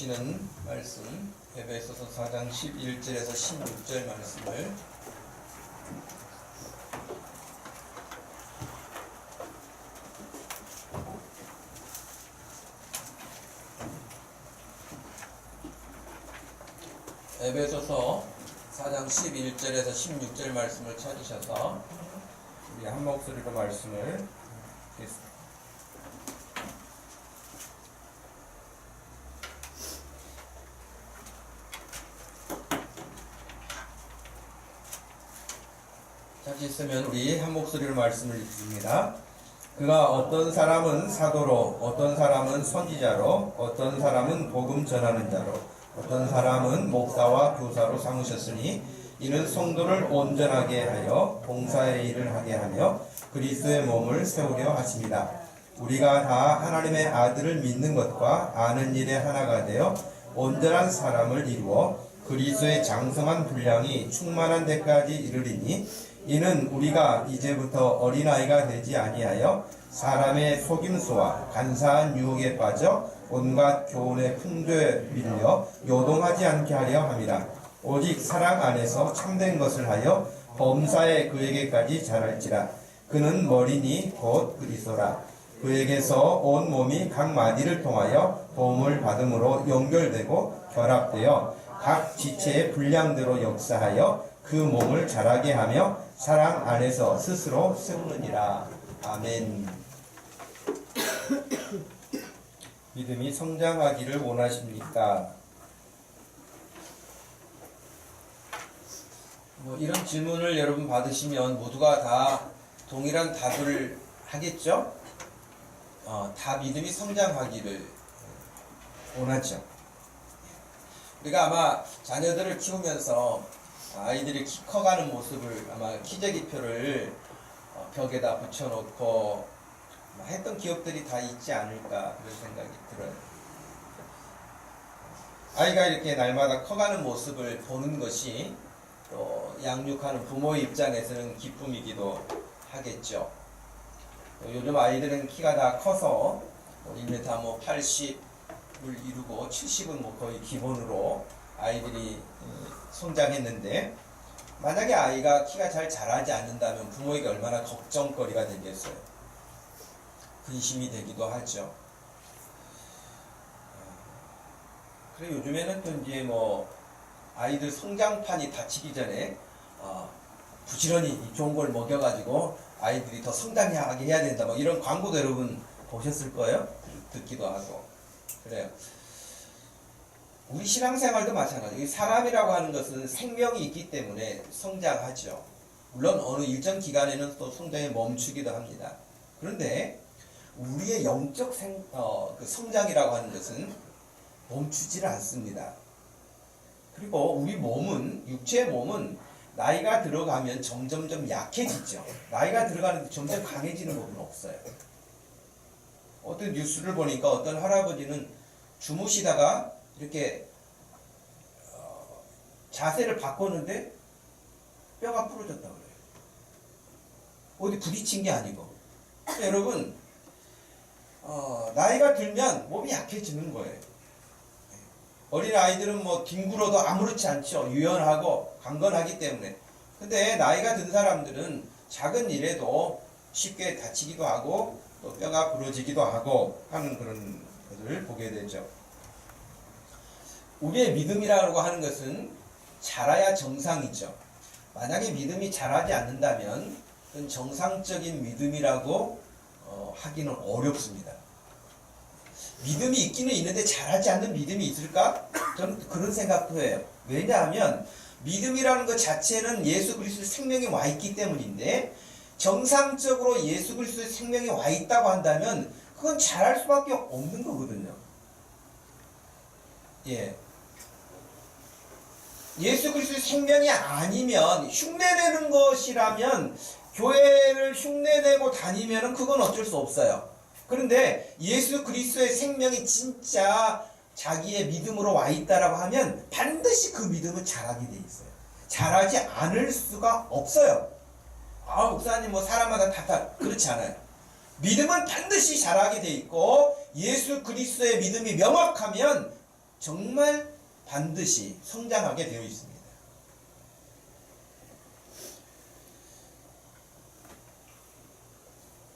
보시는 말씀 에베소서 4장 11절에서 16절 말씀을 에베소서 4장 11절에서 16절 말씀을 찾으셔서 우리 한 목소리로 말씀을 듣겠습니다. 찾으시면 우리 한 목소리로 말씀을 읽습니다. 그가 어떤 사람은 사도로, 어떤 사람은 선지자로, 어떤 사람은 복음 전하는 자로, 어떤 사람은 목사와 교사로 삼으셨으니 이는 성도를 온전하게 하여 봉사의 일을 하게 하며 그리스도의 몸을 세우려 하십니다. 우리가 다 하나님의 아들을 믿는 것과 아는 일에 하나가 되어 온전한 사람을 이루어 그리스도의 장성한 분량이 충만한 데까지 이르리니 이는 우리가 이제부터 어린아이가 되지 아니하여 사람의 속임수와 간사한 유혹에 빠져 온갖 교훈의 풍조에 밀려 요동하지 않게 하려 함이라. 오직 사랑 안에서 참된 것을 하여 범사에 그에게까지 자랄지라. 그는 머리니 곧 그리스도라. 그에게서 온 몸이 각 마디를 통하여 도움을 받음으로 연결되고 결합되어 각 지체의 분량대로 역사하여 그 몸을 자라게 하며 사랑 안에서 스스로 세우느니라. 아멘. 믿음이 성장하기를 원하십니까? 이런 질문을 여러분 받으시면 모두가 다 동일한 답을 하겠죠? 다 믿음이 성장하기를 원하죠. 우리가 아마 자녀들을 키우면서 아이들이 키 커가는 모습을 아마 키재기표를 벽에다 붙여놓고 했던 기억들이 다 있지 않을까 그런 생각이 들어요. 아이가 이렇게 날마다 커가는 모습을 보는 것이 또 양육하는 부모의 입장에서는 기쁨이기도 하겠죠. 요즘 아이들은 키가 다 커서 1m 80을 이루고 70은 거의 기본으로 아이들이 성장했는데 만약에 아이가 키가 잘 자라지 않는다면 부모에게 얼마나 걱정거리가 되겠어요. 근심이 되기도 하죠. 그래 요즘에는 또 이제 아이들 성장판이 닫히기 전에 부지런히 좋은 걸 먹여가지고 아이들이 더 성장하게 해야 된다 이런 광고도 여러분 보셨을 거예요. 듣기도 하고 그래요. 우리 신앙생활도 마찬가지예요. 사람이라고 하는 것은 생명이 있기 때문에 성장하죠. 물론 어느 일정 기간에는 또 성장이 멈추기도 합니다. 그런데 우리의 영적 성장이라고 하는 것은 멈추지를 않습니다. 그리고 우리 몸은, 육체의 몸은 나이가 들어가면 점점점 약해지죠. 나이가 들어가는데 점점 강해지는 법은 없어요. 어떤 뉴스를 보니까 어떤 할아버지는 주무시다가 이렇게 자세를 바꿨는데 뼈가 부러졌다고 그래요. 어디 부딪힌 게 아니고. 여러분 나이가 들면 몸이 약해지는 거예요. 어린 아이들은 뒹굴어도 아무렇지 않죠. 유연하고 강건하기 때문에. 근데 나이가 든 사람들은 작은 일에도 쉽게 다치기도 하고 또 뼈가 부러지기도 하고 하는 그런 것을 보게 되죠. 우리의 믿음이라고 하는 것은 자라야 정상이죠. 만약에 믿음이 자라지 않는다면 그건 정상적인 믿음이라고 하기는 어렵습니다. 믿음이 있기는 있는데 자라지 않는 믿음이 있을까? 저는 그런 생각도 해요. 왜냐하면 믿음이라는 것 자체는 예수 그리스도의 생명이 와 있기 때문인데 정상적으로 예수 그리스도의 생명이 와 있다고 한다면 그건 자랄 수밖에 없는 거거든요. 예수 그리스도의 생명이 아니면 흉내내는 것이라면 교회를 흉내내고 다니면 그건 어쩔 수 없어요. 그런데 예수 그리스도의 생명이 진짜 자기의 믿음으로 와 있다라고 하면 반드시 그 믿음은 자라게 돼 있어요. 자라지 않을 수가 없어요. 목사님 사람마다 다 그렇지 않아요. 믿음은 반드시 자라게 돼 있고 예수 그리스도의 믿음이 명확하면 정말 반드시 성장하게 되어 있습니다.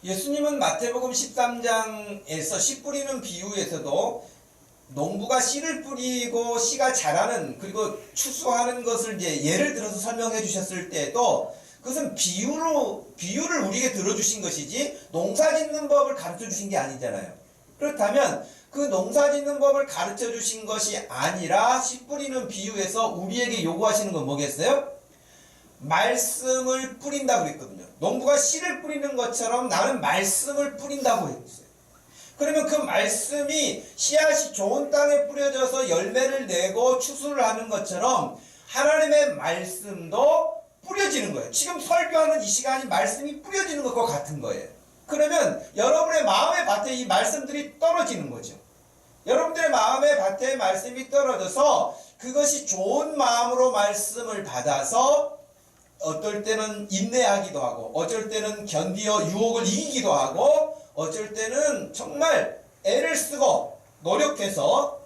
예수님은 마태복음 13장에서 씨 뿌리는 비유에서도 농부가 씨를 뿌리고 씨가 자라는, 그리고 추수하는 것을 이제 예를 들어서 설명해 주셨을 때도 그것은 비유를 우리에게 들어주신 것이지 농사 짓는 법을 가르쳐 주신 게 아니잖아요. 그렇다면 그 농사 짓는 법을 가르쳐 주신 것이 아니라 씨 뿌리는 비유에서 우리에게 요구하시는 건 뭐겠어요? 말씀을 뿌린다고 그랬거든요. 농부가 씨를 뿌리는 것처럼 나는 말씀을 뿌린다고 했어요. 그러면 그 말씀이 씨앗이 좋은 땅에 뿌려져서 열매를 내고 추수를 하는 것처럼 하나님의 말씀도 뿌려지는 거예요. 지금 설교하는 이 시간이 말씀이 뿌려지는 것과 같은 거예요. 그러면 여러분의 마음의 밭에 이 말씀들이 떨어지는 거죠. 여러분들의 마음의 밭에 말씀이 떨어져서 그것이 좋은 마음으로 말씀을 받아서 어떨 때는 인내하기도 하고, 어쩔 때는 견디어 유혹을 이기기도 하고, 어쩔 때는 정말 애를 쓰고 노력해서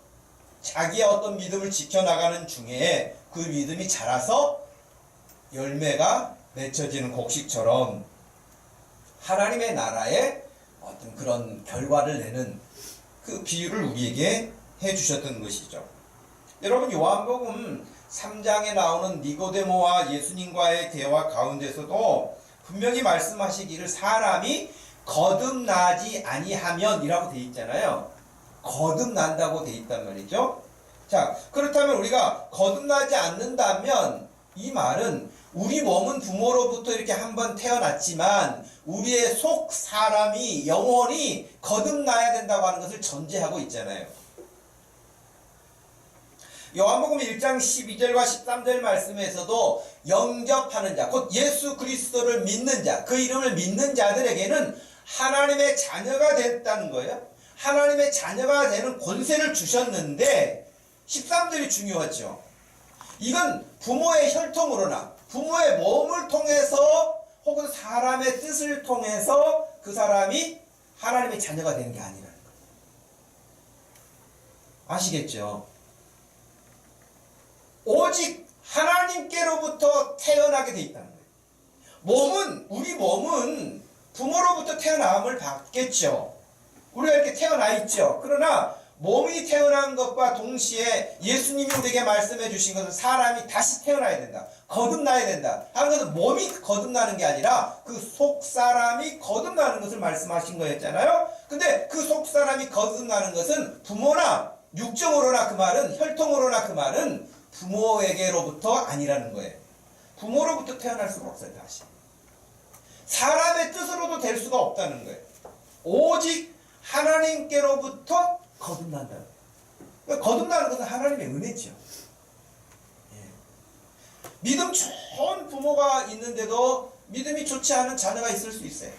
자기의 어떤 믿음을 지켜나가는 중에 그 믿음이 자라서 열매가 맺혀지는 곡식처럼 하나님의 나라에 어떤 그런 결과를 내는 그 비유를 우리에게 해주셨던 것이죠. 여러분, 요한복음 3장에 나오는 니고데모와 예수님과의 대화 가운데서도 분명히 말씀하시기를 사람이 거듭나지 아니하면 이라고 되어 있잖아요. 거듭난다고 되어 있단 말이죠. 자, 그렇다면 우리가 거듭나지 않는다면 이 말은 우리 몸은 부모로부터 이렇게 한번 태어났지만 우리의 속 사람이 영원히 거듭나야 된다고 하는 것을 전제하고 있잖아요. 요한복음 1장 12절과 13절 말씀에서도 영접하는 자, 곧 예수 그리스도를 믿는 자, 그 이름을 믿는 자들에게는 하나님의 자녀가 됐다는 거예요. 하나님의 자녀가 되는 권세를 주셨는데 13절이 중요하죠. 이건 부모의 혈통으로나 부모의 몸을 통해서 혹은 사람의 뜻을 통해서 그 사람이 하나님의 자녀가 되는 게 아니라는 거예요. 아시겠죠? 오직 하나님께로부터 태어나게 돼 있다는 거예요. 우리 몸은 부모로부터 태어남을 받겠죠. 우리가 이렇게 태어나 있죠. 그러나 몸이 태어난 것과 동시에 예수님이 우리에게 말씀해 주신 것은 사람이 다시 태어나야 된다. 거듭나야 된다. 하는 것은 몸이 거듭나는 게 아니라 그 속사람이 거듭나는 것을 말씀하신 거였잖아요. 근데 그 속사람이 거듭나는 것은 부모나 육정으로나 그 말은 혈통으로나 그 말은 부모에게로부터 아니라는 거예요. 부모로부터 태어날 수가 없어요. 다시 사람의 뜻으로도 될 수가 없다는 거예요. 오직 하나님께로부터 거듭난다. 그러니까 거듭나는 것은 하나님의 은혜죠. 믿음 좋은 부모가 있는데도 믿음이 좋지 않은 자녀가 있을 수 있어요.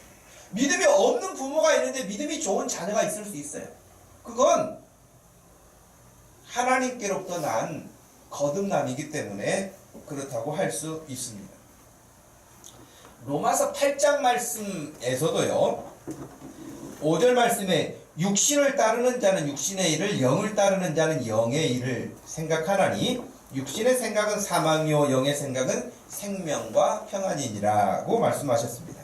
믿음이 없는 부모가 있는데 믿음이 좋은 자녀가 있을 수 있어요. 그건 하나님께로부터 난 거듭남이기 때문에 그렇다고 할 수 있습니다. 로마서 8장 말씀에서도요, 5절 말씀에 육신을 따르는 자는 육신의 일을, 영을 따르는 자는 영의 일을 생각하나니 육신의 생각은 사망이요 영의 생각은 생명과 평안이니라고 말씀하셨습니다.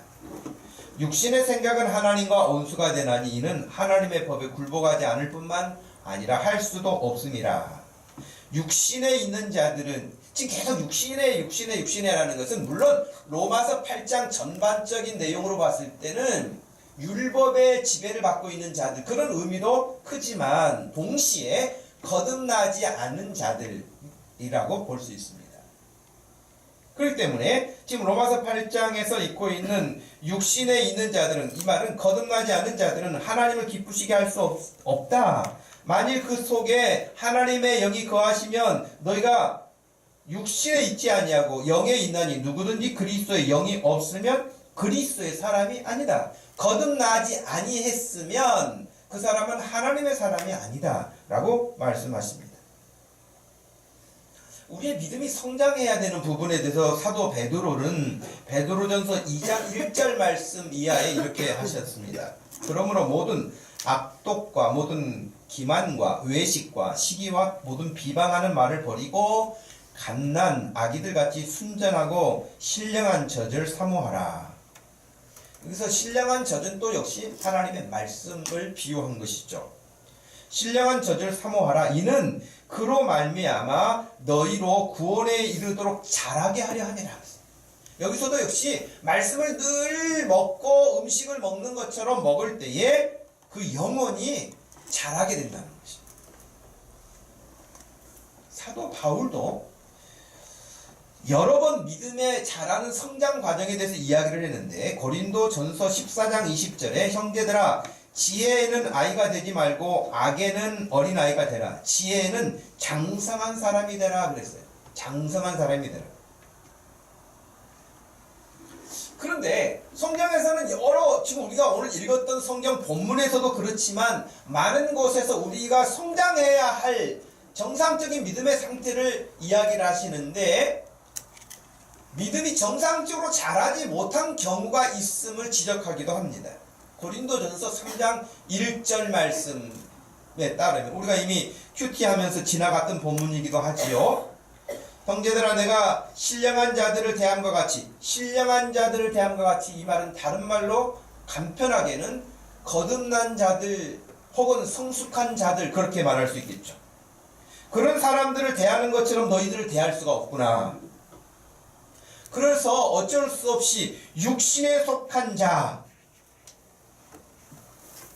육신의 생각은 하나님과 원수가 되나니 이는 하나님의 법에 굴복하지 않을 뿐만 아니라 할 수도 없음이라. 육신에 있는 자들은 지금 계속 육신에라는 것은 물론 로마서 8장 전반적인 내용으로 봤을 때는 율법의 지배를 받고 있는 자들, 그런 의미도 크지만 동시에 거듭나지 않은 자들이라고 볼 수 있습니다. 그렇기 때문에 지금 로마서 8장에서 읽고 있는 육신에 있는 자들은, 이 말은 거듭나지 않은 자들은 하나님을 기쁘시게 할 수 없다. 만일 그 속에 하나님의 영이 거하시면 너희가 육신에 있지 아니하고 영에 있나니 누구든지 그리스도의 영이 없으면 그리스도의 사람이 아니다. 거듭나지 아니했으면 그 사람은 하나님의 사람이 아니다 라고 말씀하십니다. 우리의 믿음이 성장해야 되는 부분에 대해서 사도 베드로는 베드로전서 2장 1절 말씀 이하에 이렇게 하셨습니다. 그러므로 모든 악독과 모든 기만과 외식과 시기와 모든 비방하는 말을 버리고 갓난 아기들 같이 순전하고 신령한 젖을 사모하라. 여기서 신령한 젖은 또 역시 하나님의 말씀을 비유한 것이죠. 신령한 젖을 사모하라. 이는 그로 말미암아 너희로 구원에 이르도록 자라게 하려 함이라. 여기서도 역시 말씀을 늘 먹고 음식을 먹는 것처럼 먹을 때에 그 영혼이 자라게 된다는 것입니다. 사도 바울도 여러 번 믿음에 자라는 성장 과정에 대해서 이야기를 했는데 고린도전서 14장 20절에 형제들아 지혜에는 아이가 되지 말고 악에는 어린아이가 되라. 지혜에는 장성한 사람이 되라 그랬어요. 장성한 사람이 되라. 그런데 성경에서는 지금 우리가 오늘 읽었던 성경 본문에서도 그렇지만 많은 곳에서 우리가 성장해야 할 정상적인 믿음의 상태를 이야기를 하시는데 믿음이 정상적으로 자라지 못한 경우가 있음을 지적하기도 합니다. 고린도전서 3장 1절 말씀에 따르면 우리가 이미 큐티하면서 지나갔던 본문이기도 하지요. 형제들아 내가 신령한 자들을 대함과 같이 이 말은 다른 말로 간편하게는 거듭난 자들 혹은 성숙한 자들 그렇게 말할 수 있겠죠. 그런 사람들을 대하는 것처럼 너희들을 대할 수가 없구나. 그래서 어쩔 수 없이 육신에 속한 자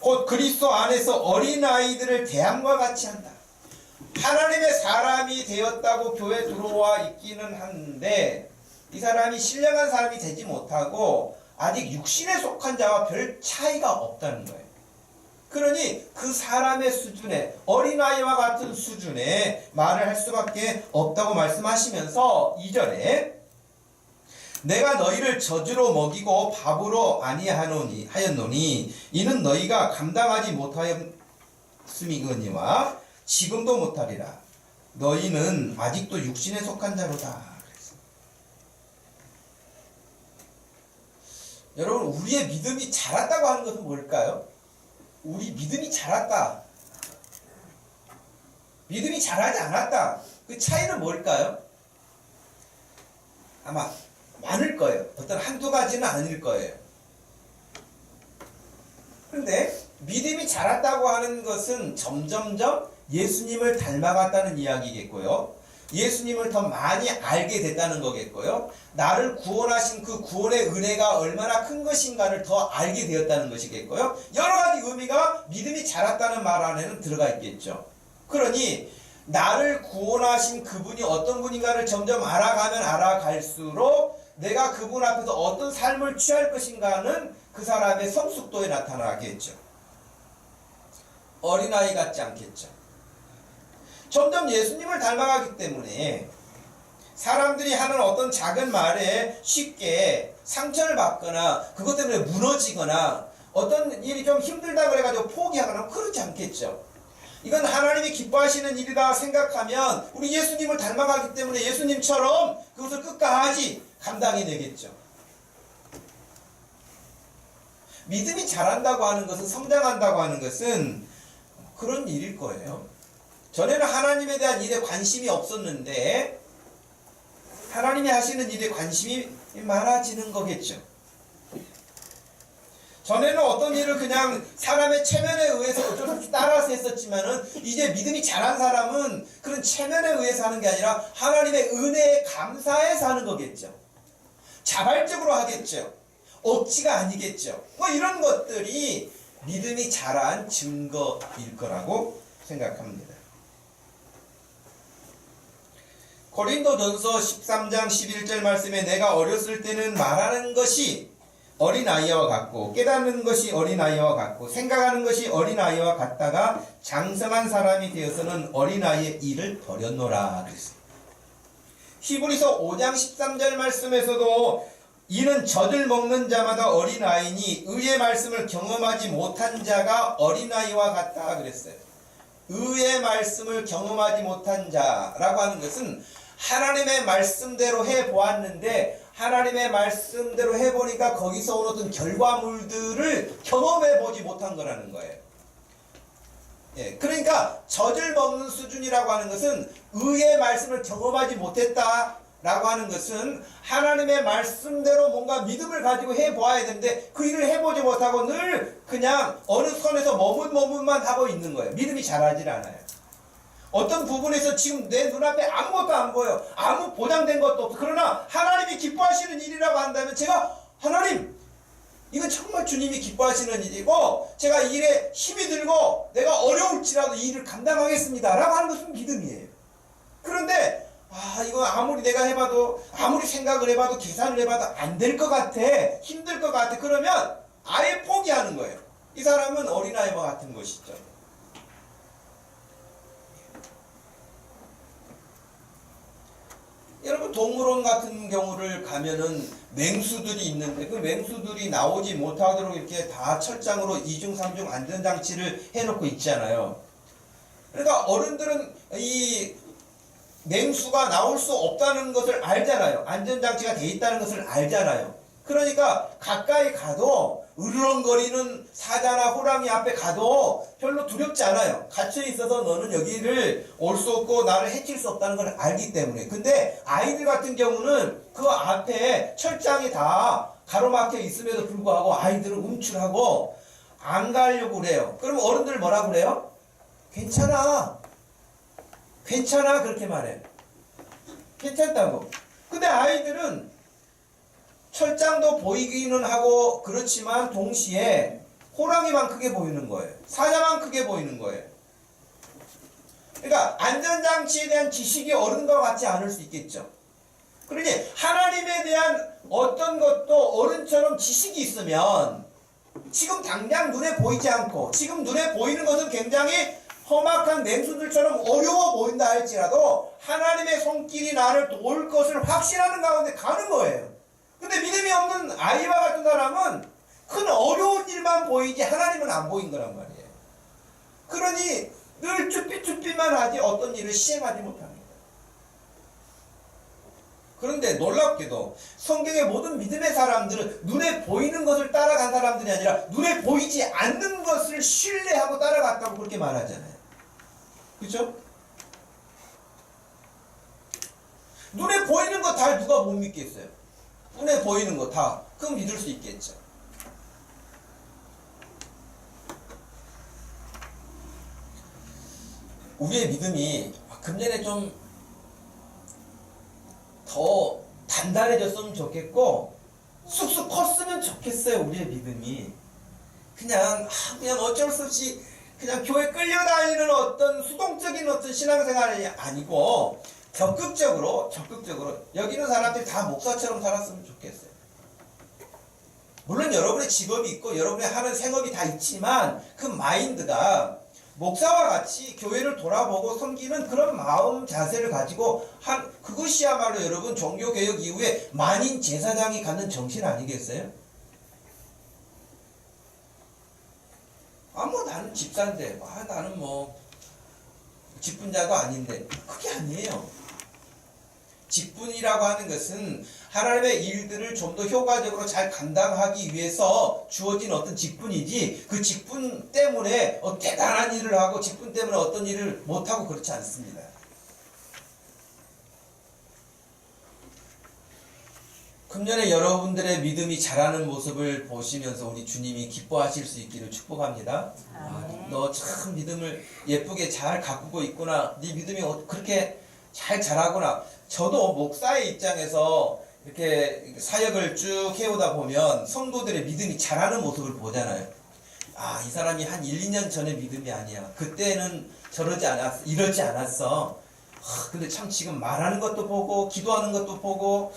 곧 그리스도 안에서 어린아이들을 대함과 같이 한다. 하나님의 사람이 되었다고 교회에 들어와 있기는 한데 이 사람이 신령한 사람이 되지 못하고 아직 육신에 속한 자와 별 차이가 없다는 거예요. 그러니 그 사람의 수준에 어린아이와 같은 수준의 말을 할 수밖에 없다고 말씀하시면서 2절에 내가 너희를 젖으로 먹이고 밥으로 아니하였노니 이는 너희가 감당하지 못하였음이거니와 지금도 못하리라. 너희는 아직도 육신에 속한 자로다. 여러분 우리의 믿음이 자랐다고 하는 것은 뭘까요? 우리 믿음이 자랐다. 믿음이 자라지 않았다. 그 차이는 뭘까요? 아마 많을 거예요. 어떤 한두 가지는 아닐 거예요. 그런데 믿음이 자랐다고 하는 것은 점점점 예수님을 닮아갔다는 이야기겠고요. 예수님을 더 많이 알게 됐다는 거겠고요. 나를 구원하신 그 구원의 은혜가 얼마나 큰 것인가를 더 알게 되었다는 것이겠고요. 여러 가지 의미가 믿음이 자랐다는 말 안에는 들어가 있겠죠. 그러니 나를 구원하신 그분이 어떤 분인가를 점점 알아가면 알아갈수록 내가 그분 앞에서 어떤 삶을 취할 것인가는 그 사람의 성숙도에 나타나겠죠. 어린아이 같지 않겠죠. 점점 예수님을 닮아가기 때문에 사람들이 하는 어떤 작은 말에 쉽게 상처를 받거나 그것 때문에 무너지거나 어떤 일이 좀 힘들다 그래가지고 포기하거나 그러지 않겠죠. 이건 하나님이 기뻐하시는 일이다 생각하면 우리 예수님을 닮아가기 때문에 예수님처럼 그것을 끝까지 감당해내겠죠. 믿음이 자란다고 하는 것은 성장한다고 하는 것은 그런 일일 거예요. 전에는 하나님에 대한 일에 관심이 없었는데 하나님이 하시는 일에 관심이 많아지는 거겠죠. 전에는 어떤 일을 그냥 사람의 체면에 의해서 어쩔 수 없이 따라서 했었지만은 이제 믿음이 자란 사람은 그런 체면에 의해서 하는 게 아니라 하나님의 은혜에 감사해서 하는 거겠죠. 자발적으로 하겠죠. 억지가 아니겠죠. 뭐 이런 것들이 믿음이 자란 증거일 거라고 생각합니다. 고린도전서 13장 11절 말씀에 내가 어렸을 때는 말하는 것이 어린아이와 같고 깨닫는 것이 어린아이와 같고 생각하는 것이 어린아이와 같다가 장성한 사람이 되어서는 어린아이의 일을 버렸노라 그랬어요. 히브리서 5장 13절 말씀에서도 이는 젖을 먹는 자마다 어린아이니 의의 말씀을 경험하지 못한 자가 어린아이와 같다 그랬어요. 의의 말씀을 경험하지 못한 자라고 하는 것은 하나님의 말씀대로 해보았는데 하나님의 말씀대로 해보니까 거기서 온 어떤 결과물들을 경험해보지 못한 거라는 거예요. 예, 그러니까 젖을 먹는 수준이라고 하는 것은 의의 말씀을 경험하지 못했다라고 하는 것은 하나님의 말씀대로 뭔가 믿음을 가지고 해보아야 되는데 그 일을 해보지 못하고 늘 그냥 어느 선에서 머뭇머뭇만 하고 있는 거예요. 믿음이 자라질 않아요. 어떤 부분에서 지금 내 눈앞에 아무것도 안 보여. 아무 보장된 것도 없어. 그러나 하나님이 기뻐하시는 일이라고 한다면 제가 하나님 이건 정말 주님이 기뻐하시는 일이고 제가 일에 힘이 들고 내가 어려울지라도 이 일을 감당하겠습니다 라고 하는 것은 믿음이에요. 그런데 이거 아무리 내가 해봐도 아무리 생각을 해봐도 계산을 해봐도 안 될 것 같아. 힘들 것 같아. 그러면 아예 포기하는 거예요. 이 사람은 어린아이와 같은 것이죠. 여러분 동물원 같은 경우를 가면은 맹수들이 있는데 그 맹수들이 나오지 못하도록 이렇게 다 철장으로 2중 3중 안전장치를 해놓고 있잖아요. 그러니까 어른들은 이 맹수가 나올 수 없다는 것을 알잖아요. 안전장치가 돼 있다는 것을 알잖아요. 그러니까 가까이 가도 으르렁거리는 사자나 호랑이 앞에 가도 별로 두렵지 않아요. 갇혀 있어서 너는 여기를 올 수 없고 나를 해칠 수 없다는 걸 알기 때문에. 근데 아이들 같은 경우는 그 앞에 철장이 다 가로막혀 있음에도 불구하고 아이들은 움츠하고 안 가려고 그래요. 그럼 어른들 뭐라 그래요? 괜찮아. 괜찮아. 그렇게 말해요. 괜찮다고. 근데 아이들은 철장도 보이기는 하고 그렇지만 동시에 호랑이만 크게 보이는 거예요. 사자만 크게 보이는 거예요. 그러니까 안전장치에 대한 지식이 어른과 같지 않을 수 있겠죠. 그러니 하나님에 대한 어떤 것도 어른처럼 지식이 있으면 지금 당장 눈에 보이지 않고 지금 눈에 보이는 것은 굉장히 험악한 맹수들처럼 어려워 보인다 할지라도 하나님의 손길이 나를 도울 것을 확신하는 가운데 가는 거예요. 근데 믿음이 없는 아이와 같은 사람은 큰 어려운 일만 보이지 하나님은 안 보인 거란 말이에요. 그러니 늘 쭈삐쭈삐만 하지 어떤 일을 시행하지 못합니다. 그런데 놀랍게도 성경의 모든 믿음의 사람들은 눈에 보이는 것을 따라간 사람들이 아니라 눈에 보이지 않는 것을 신뢰하고 따라갔다고 그렇게 말하잖아요. 그렇죠? 눈에 보이는 거 다 누가 못 믿겠어요? 눈에 보이는 거 다 그럼 믿을 수 있겠죠. 우리의 믿음이 금년에 좀 더 단단해졌으면 좋겠고 쑥쑥 컸으면 좋겠어요. 우리의 믿음이 그냥 어쩔 수 없이 그냥 교회 끌려다니는 어떤 수동적인 어떤 신앙생활이 아니고 적극적으로 여기 있는 사람들이 다 목사처럼 살았으면 좋겠어요. 물론 여러분의 직업이 있고 여러분의 하는 생업이 다 있지만 그 마인드가 목사와 같이 교회를 돌아보고 섬기는 그런 마음 자세를 가지고 그것이야말로 여러분 종교개혁 이후에 만인 제사장이 갖는 정신 아니겠어요? 나는 집사인데 나는 직분자도 아닌데 그게 아니에요. 직분이라고 하는 것은 하나님의 일들을 좀 더 효과적으로 잘 감당하기 위해서 주어진 어떤 직분이지 그 직분 때문에 대단한 일을 하고 직분 때문에 어떤 일을 못하고 그렇지 않습니다. 금년에 여러분들의 믿음이 자라는 모습을 보시면서 우리 주님이 기뻐하실 수 있기를 축복합니다. 너 참 믿음을 예쁘게 잘 가꾸고 있구나. 네 믿음이 그렇게 잘 자라구나. 저도 목사의 입장에서 이렇게 사역을 쭉 해오다 보면 성도들의 믿음이 자라는 모습을 보잖아요. 이 사람이 한 1, 2년 전의 믿음이 아니야. 그때는 이러지 않았어. 근데 참 지금 말하는 것도 보고 기도하는 것도 보고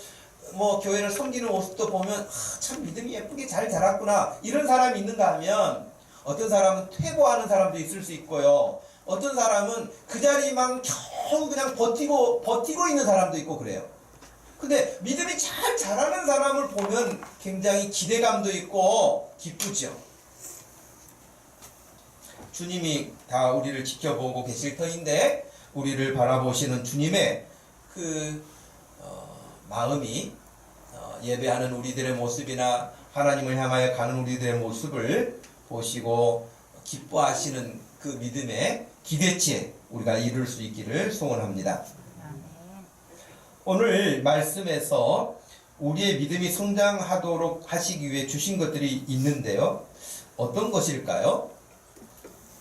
교회를 섬기는 모습도 보면 참 믿음이 예쁘게 잘 자랐구나. 이런 사람이 있는가 하면 어떤 사람은 퇴보하는 사람도 있을 수 있고요. 어떤 사람은 그 자리만 겨우 그냥 버티고 있는 사람도 있고 그래요. 근데 믿음이 잘 자라는 사람을 보면 굉장히 기대감도 있고 기쁘죠. 주님이 다 우리를 지켜보고 계실 터인데 우리를 바라보시는 주님의 마음이 예배하는 우리들의 모습이나 하나님을 향하여 가는 우리들의 모습을 보시고 기뻐하시는 그 믿음의 기대치에 우리가 이룰 수 있기를 소원합니다. 오늘 말씀에서 우리의 믿음이 성장하도록 하시기 위해 주신 것들이 있는데요. 어떤 것일까요?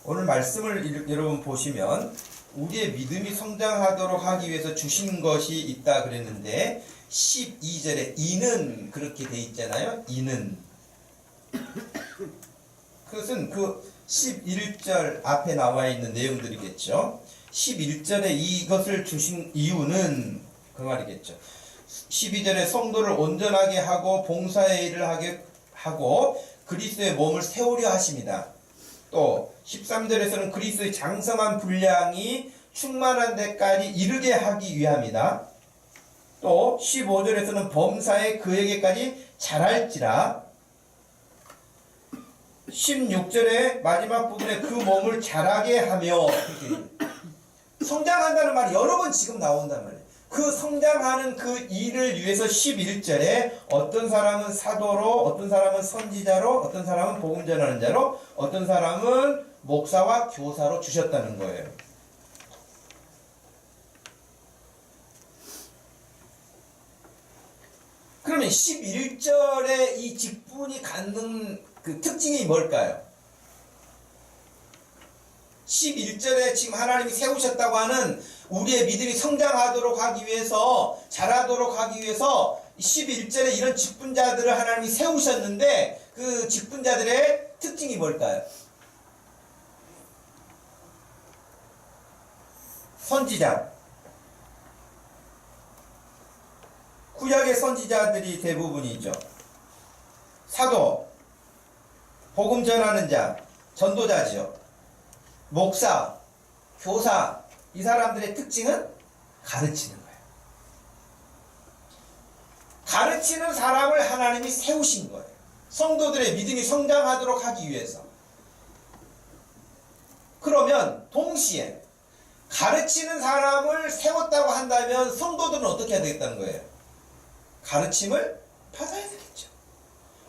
오늘 말씀을 여러분 보시면 우리의 믿음이 성장하도록 하기 위해서 주신 것이 있다 그랬는데 12절에 이는 그렇게 돼 있잖아요. 이는 그것은 그 11절 앞에 나와 있는 내용들이겠죠. 11절에 이것을 주신 이유는 그 말이겠죠. 12절에 성도를 온전하게 하고 봉사의 일을 하게 하고 그리스도의 몸을 세우려 하십니다. 또 13절에서는 그리스도의 장성한 분량이 충만한 데까지 이르게 하기 위함이다. 또 15절에서는 범사에 그에게까지 자랄지라. 16절의 마지막 부분에 그 몸을 자라게 하며 성장한다는 말이 여러 번 지금 나온단 말이에요. 그 성장하는 그 일을 위해서 11절에 어떤 사람은 사도로, 어떤 사람은 선지자로, 어떤 사람은 복음 전하는 자로, 어떤 사람은 목사와 교사로 주셨다는 거예요. 그러면 11절에 이 직분이 갖는 그 특징이 뭘까요? 11절에 지금 하나님이 세우셨다고 하는 우리의 믿음이 성장하도록 하기 위해서, 자라도록 하기 위해서 11절에 이런 직분자들을 하나님이 세우셨는데 그 직분자들의 특징이 뭘까요? 선지자. 구약의 선지자들이 대부분이죠. 사도, 복음 전하는 자, 전도자죠. 목사, 교사, 이 사람들의 특징은 가르치는 거예요. 가르치는 사람을 하나님이 세우신 거예요. 성도들의 믿음이 성장하도록 하기 위해서. 그러면 동시에 가르치는 사람을 세웠다고 한다면 성도들은 어떻게 해야 되겠다는 거예요? 가르침을 받아야 되겠죠.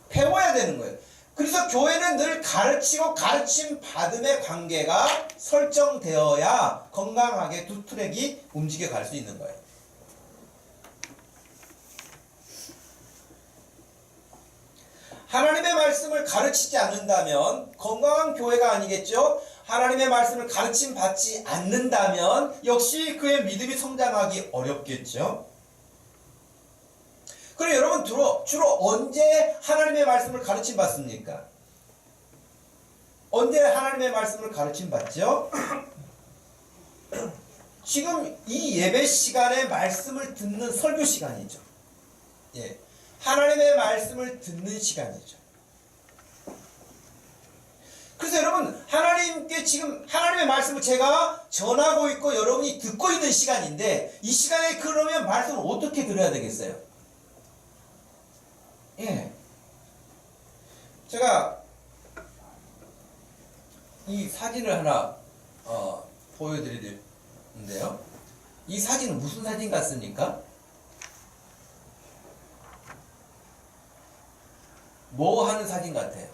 배워야 되는 거예요. 그래서 교회는 늘 가르치고 가르침 받음의 관계가 설정되어야 건강하게 두 트랙이 움직여 갈 수 있는 거예요. 하나님의 말씀을 가르치지 않는다면 건강한 교회가 아니겠죠? 하나님의 말씀을 가르침 받지 않는다면 역시 그의 믿음이 성장하기 어렵겠죠? 그럼 여러분 주로 언제 하나님의 말씀을 가르침 받습니까? 언제 하나님의 말씀을 가르침 받죠? 지금 이 예배 시간에 말씀을 듣는 설교 시간이죠. 예, 하나님의 말씀을 듣는 시간이죠. 그래서 여러분 하나님께 지금 하나님의 말씀을 제가 전하고 있고 여러분이 듣고 있는 시간인데 이 시간에 그러면 말씀을 어떻게 들어야 되겠어요? 예, 제가 이 사진을 하나 보여드리는데요. 이 사진은 무슨 사진 같습니까? 뭐 하는 사진 같아요?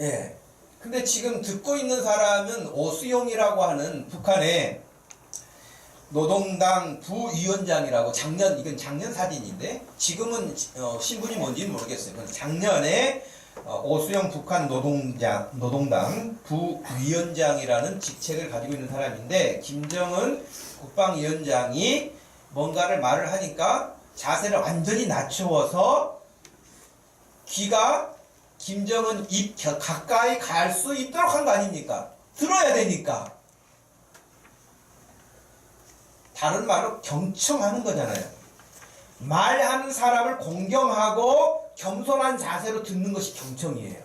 예. 근데 지금 듣고 있는 사람은 오수용이라고 하는 북한의 노동당 부위원장이라고 이건 작년 사진인데 지금은 신분이 뭔지는 모르겠어요. 작년에 오수영 북한 노동당 부위원장이라는 직책을 가지고 있는 사람인데 김정은 국방위원장이 뭔가를 말을 하니까 자세를 완전히 낮추어서 귀가 김정은 입 가까이 갈 수 있도록 한 거 아닙니까? 들어야 되니까. 다른 말로 경청하는 거잖아요. 말하는 사람을 공경하고 겸손한 자세로 듣는 것이 경청이에요.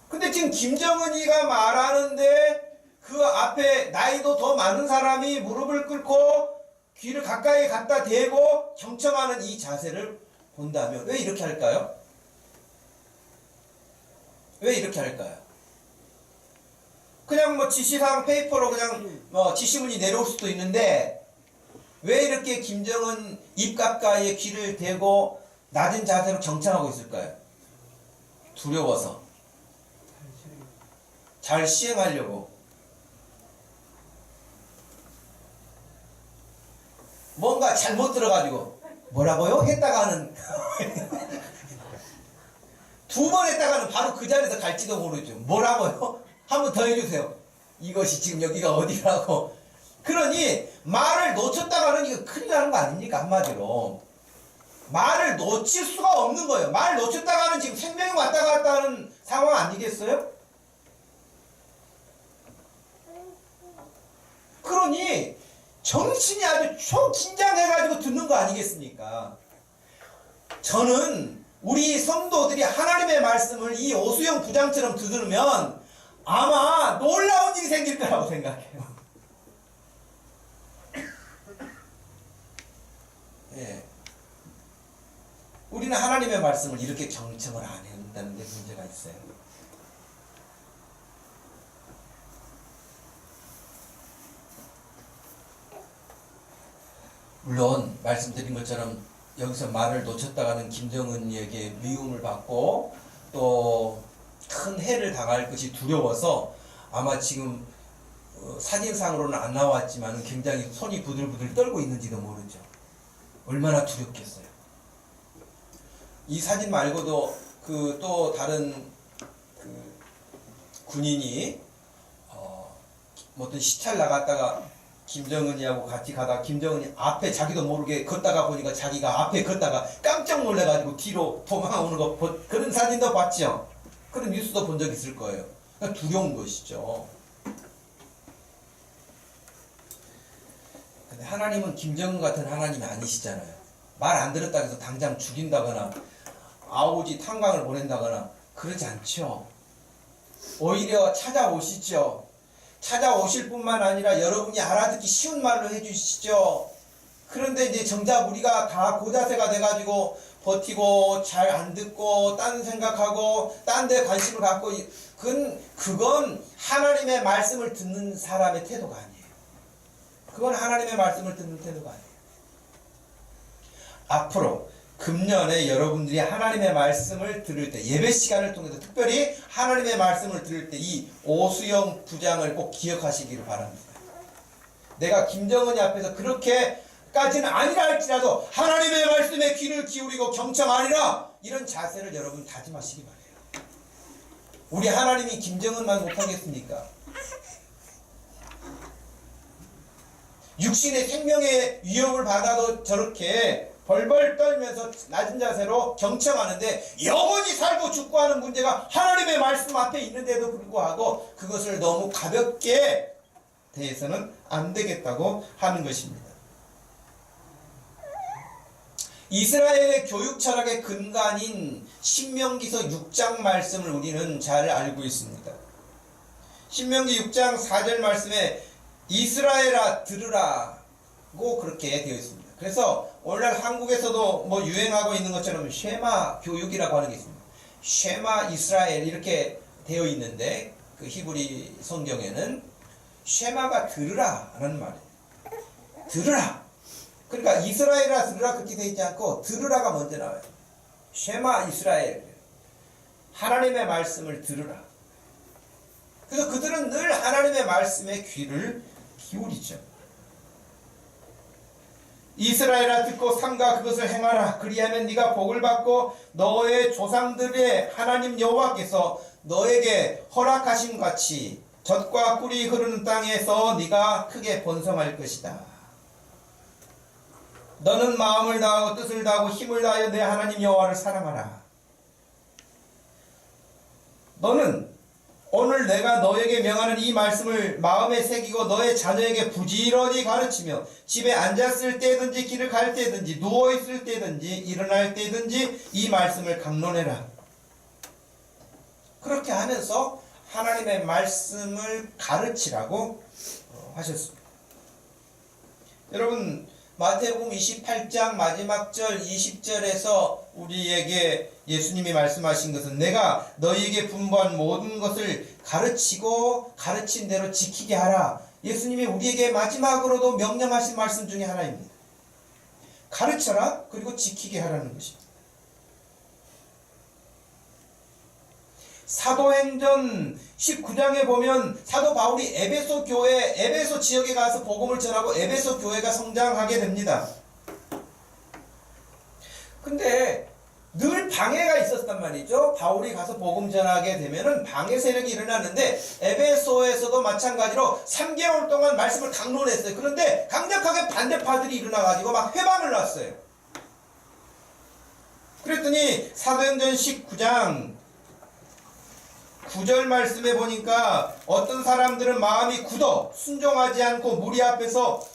근데 지금 김정은이가 말하는데 그 앞에 나이도 더 많은 사람이 무릎을 꿇고 귀를 가까이 갖다 대고 경청하는 이 자세를 본다면 왜 이렇게 할까요? 왜 이렇게 할까요? 그냥 지시사항 페이퍼로 그냥 지시문이 내려올 수도 있는데 왜 이렇게 김정은 입 가까이에 귀를 대고 낮은 자세로 경청하고 있을까요? 두려워서. 잘 시행하려고. 뭔가 잘못 들어가지고 뭐라고요? 했다가는 두 번 했다가는 바로 그 자리에서 갈지도 모르죠. 뭐라고요? 한 번 더 해주세요. 이것이 지금 여기가 어디라고. 그러니 말을 놓쳤다가는 이거 큰일 나는 거 아닙니까? 한마디로 말을 놓칠 수가 없는 거예요. 말 놓쳤다가는 지금 생명이 왔다 갔다 하는 상황 아니겠어요? 그러니 정신이 아주 초긴장해가지고 듣는 거 아니겠습니까? 저는 우리 성도들이 하나님의 말씀을 이 오수영 부장처럼 들으면 아마 놀라운 일이 생길 거라고 생각해요. 예. 우리는 하나님의 말씀을 이렇게 경청을 안 한다는 데 문제가 있어요. 물론 말씀드린 것처럼 여기서 말을 놓쳤다가는 김정은에게 미움을 받고 또 큰 해를 당할 것이 두려워서 아마 지금 사진상으로는 안 나왔지만 굉장히 손이 부들부들 떨고 있는지도 모르죠. 얼마나 두렵겠어요. 이 사진 말고도 그 또 다른 그 군인이 어떤 시찰 나갔다가 김정은이하고 같이 가다가 김정은이 앞에 자기도 모르게 걷다가 보니까 자기가 앞에 걷다가 깜짝 놀래가지고 뒤로 도망오는 거 그런 사진도 봤죠. 그런 뉴스도 본 적 있을 거예요. 그러니까 두려운 것이죠. 근데 하나님은 김정은 같은 하나님이 아니시잖아요. 말 안 들었다고 해서 당장 죽인다거나 아오지 탄광을 보낸다거나 그러지 않죠. 오히려 찾아오시죠. 찾아오실 뿐만 아니라 여러분이 알아듣기 쉬운 말로 해주시죠. 그런데 이제 정작 우리가 다 고자세가 돼가지고 버티고 잘 안 듣고 딴 생각하고 딴 데 관심을 갖고 그건 하나님의 말씀을 듣는 사람의 태도가 아니에요. 그건 하나님의 말씀을 듣는 태도가 아니에요. 앞으로 금년에 여러분들이 하나님의 말씀을 들을 때 예배 시간을 통해서 특별히 하나님의 말씀을 들을 때 이 오수영 부장을 꼭 기억하시기를 바랍니다. 내가 김정은이 앞에서 그렇게까지는 아니라 할지라도 하나님의 말씀에 귀를 기울이고 경청하리라 이런 자세를 여러분 다짐하시기 바라요. 우리 하나님이 김정은만 못하겠습니까? 육신의 생명의 위협을 받아도 저렇게 벌벌 떨면서 낮은 자세로 경청하는데 영원히 살고 죽고 하는 문제가 하나님의 말씀 앞에 있는데도 불구하고 그것을 너무 가볍게 대해서는 안 되겠다고 하는 것입니다. 이스라엘의 교육 철학의 근간인 신명기서 6장 말씀을 우리는 잘 알고 있습니다. 신명기 6장 4절 말씀에 이스라엘아 들으라고 그렇게 되어 있습니다. 그래서 오늘날 한국에서도 뭐 유행하고 있는 것처럼 쉐마 교육이라고 하는 게 있습니다. 쉐마 이스라엘 이렇게 되어 있는데 그 히브리 성경에는 쉐마가 들으라 라는 말이에요. 들으라. 그러니까 이스라엘아 들으라 그렇게 되어 있지 않고 들으라가 먼저 나와요. 쉐마 이스라엘. 하나님의 말씀을 들으라. 그래서 그들은 늘 하나님의 말씀에 귀를 기울이죠. 이스라엘아 듣고 삼가 그것을 행하라. 그리하면 네가 복을 받고 너의 조상들의 하나님 여호와께서 너에게 허락하신 같이 젖과 꿀이 흐르는 땅에서 네가 크게 번성할 것이다. 너는 마음을 다하고 뜻을 다하고 힘을 다하여 내 하나님 여호와를 사랑하라. 너는 오늘 내가 너에게 명하는 이 말씀을 마음에 새기고 너의 자녀에게 부지런히 가르치며 집에 앉았을 때든지 길을 갈 때든지 누워있을 때든지 일어날 때든지 이 말씀을 강론해라. 그렇게 하면서 하나님의 말씀을 가르치라고 하셨습니다. 여러분 마태복음 28장 마지막 절 20절에서 우리에게 예수님이 말씀하신 것은 내가 너희에게 분부한 모든 것을 가르치고 가르친 대로 지키게 하라 예수님이 우리에게 마지막으로도 명령하신 말씀 중에 하나입니다. 가르쳐라, 그리고 지키게 하라는 것입니다. 사도행전 19장에 보면 사도 바울이 에베소 교회, 에베소 지역에 가서 복음을 전하고 에베소 교회가 성장하게 됩니다. 근데 늘 방해가 있었단 말이죠. 바울이 가서 복음 전하게 되면은 방해 세력이 일어났는데 에베소에서도 마찬가지로 3개월 동안 말씀을 강론했어요. 그런데 강력하게 반대파들이 일어나가지고 막 회방을 놨어요. 그랬더니 사도행전 19장 9절 말씀에 보니까 어떤 사람들은 마음이 굳어 순종하지 않고 무리 앞에서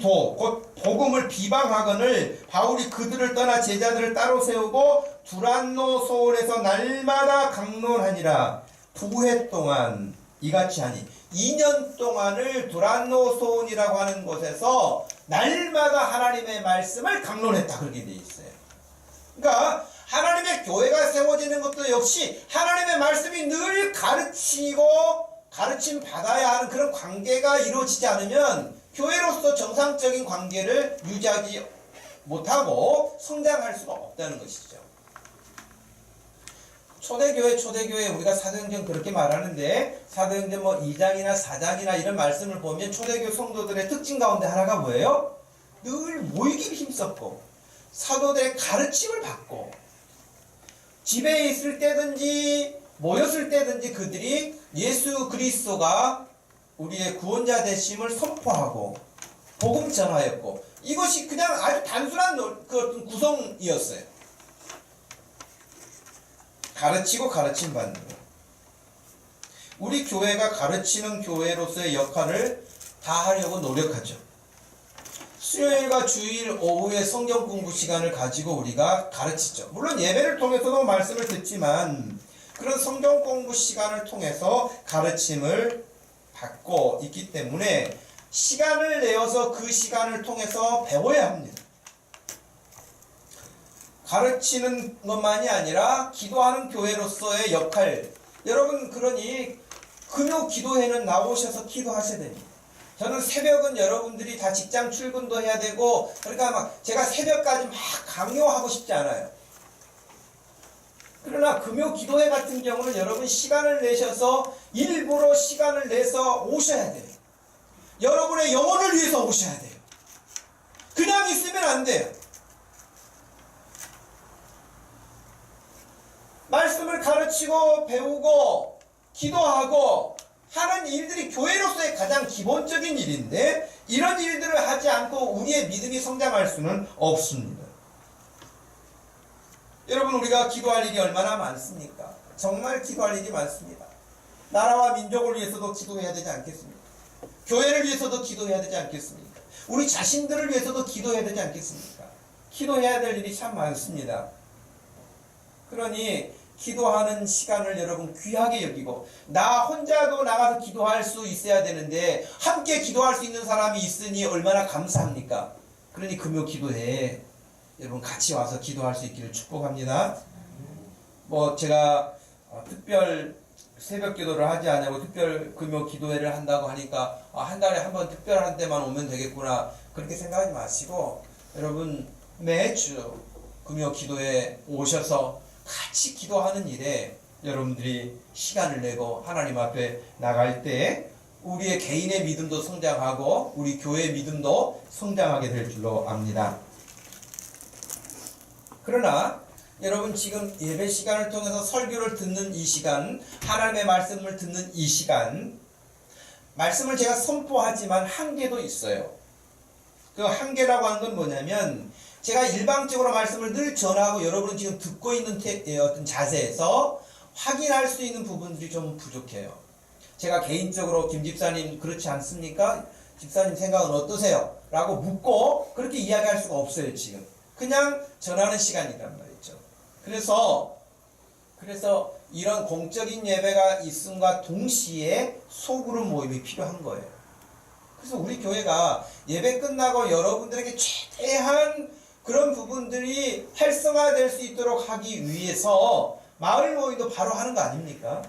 곧 복음을 비방하거늘 바울이 그들을 떠나 제자들을 따로 세우고 두란노 소원에서 날마다 강론하니라. 부회 동안 이같이 하니 2년 동안을 두란노 소원이라고 하는 곳에서 날마다 하나님의 말씀을 강론했다, 그렇게 되어 있어요. 그러니까 하나님의 교회가 세워지는 것도 역시 하나님의 말씀이 늘 가르치고 가르침 받아야 하는 그런 관계가 이루어지지 않으면 교회로서 정상적인 관계를 유지하지 못하고 성장할 수가 없다는 것이죠. 초대교회 우리가 사도행전 그렇게 말하는데 사도행전 2장이나 4장이나 이런 말씀을 보면 초대교회 성도들의 특징 가운데 하나가 뭐예요? 늘 모이기를 힘썼고 사도들의 가르침을 받고 집에 있을 때든지 모였을 때든지 그들이 예수 그리스도가 우리의 구원자 되심을 선포하고 복음 전하였고 이것이 그냥 아주 단순한 그 어떤 구성이었어요. 가르치고 가르침 받는 거. 우리 교회가 가르치는 교회로서의 역할을 다하려고 노력하죠. 수요일과 주일 오후에 성경 공부 시간을 가지고 우리가 가르치죠. 물론 예배를 통해서도 말씀을 듣지만 그런 성경 공부 시간을 통해서 가르침을 받고 있기 때문에 시간을 내어서 그 시간을 통해서 배워야 합니다. 가르치는 것만이 아니라 기도하는 교회로서의 역할, 여러분 그러니 금요 기도회는 나오셔서 기도하셔야 됩니다. 저는 새벽은 여러분들이 다 직장 출근도 해야 되고 그러니까 막 제가 새벽까지 막 강요하고 싶지 않아요. 그러나 금요 기도회 같은 경우는 여러분 시간을 내셔서 일부러 시간을 내서 오셔야 돼요. 여러분의 영혼을 위해서 오셔야 돼요. 그냥 있으면 안 돼요. 말씀을 가르치고 배우고 기도하고 하는 일들이 교회로서의 가장 기본적인 일인데 이런 일들을 하지 않고 우리의 믿음이 성장할 수는 없습니다. 여러분 우리가 기도할 일이 얼마나 많습니까? 정말 기도할 일이 많습니다. 나라와 민족을 위해서도 기도해야 되지 않겠습니까? 교회를 위해서도 기도해야 되지 않겠습니까? 우리 자신들을 위해서도 기도해야 되지 않겠습니까? 기도해야 될 일이 참 많습니다. 그러니 기도하는 시간을 여러분 귀하게 여기고 나 혼자도 나가서 기도할 수 있어야 되는데 함께 기도할 수 있는 사람이 있으니 얼마나 감사합니까? 그러니 금요 기도회에 여러분 같이 와서 기도할 수 있기를 축복합니다. 제가 특별 새벽 기도를 하지 않냐고 특별 금요 기도회를 한다고 하니까 한 달에 한 번 특별한 때만 오면 되겠구나 그렇게 생각하지 마시고 여러분 매주 금요 기도회에 오셔서 같이 기도하는 일에 여러분들이 시간을 내고 하나님 앞에 나갈 때 우리의 개인의 믿음도 성장하고 우리 교회의 믿음도 성장하게 될 줄로 압니다. 그러나 여러분 지금 예배 시간을 통해서 설교를 듣는 이 시간, 하나님의 말씀을 듣는 이 시간, 말씀을 제가 선포하지만 한계도 있어요. 그 한계라고 하는 건 뭐냐면 제가 일방적으로 말씀을 늘 전하고 여러분은 지금 듣고 있는 어떤 자세에서 확인할 수 있는 부분들이 좀 부족해요. 제가 개인적으로 김 집사님 그렇지 않습니까? 집사님 생각은 어떠세요? 라고 묻고 그렇게 이야기할 수가 없어요 지금. 그냥 전하는 시간이란 말이죠. 그래서 이런 공적인 예배가 있음과 동시에 소그룹 모임이 필요한 거예요. 그래서 우리 교회가 예배 끝나고 여러분들에게 최대한 그런 부분들이 활성화될 수 있도록 하기 위해서 마을 모임도 바로 하는 거 아닙니까?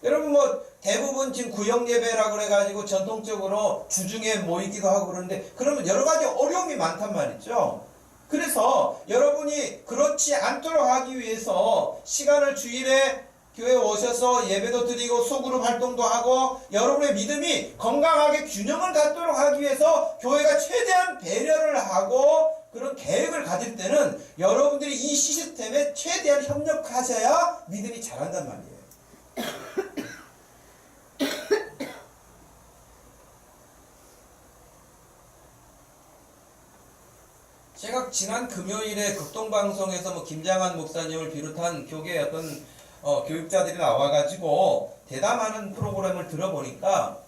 여러분 뭐 대부분 지금 구역 예배라고 그래가지고 전통적으로 주중에 모이기도 하고 그러는데 그러면 여러 가지 어려움이 많단 말이죠. 그래서 여러분이 그렇지 않도록 하기 위해서 시간을 주일에 교회에 오셔서 예배도 드리고 소그룹 활동도 하고 여러분의 믿음이 건강하게 균형을 갖도록 하기 위해서 교회가 최대한 배려를 하고 그런 계획을 가질 때는 여러분들이 이 시스템에 최대한 협력하셔야 믿음이 자란단 말이에요. 제가 지난 금요일에 극동방송에서 뭐 김장한 목사님을 비롯한 교계의 어떤 교육자들이 나와가지고 대담하는 프로그램을 들어보니까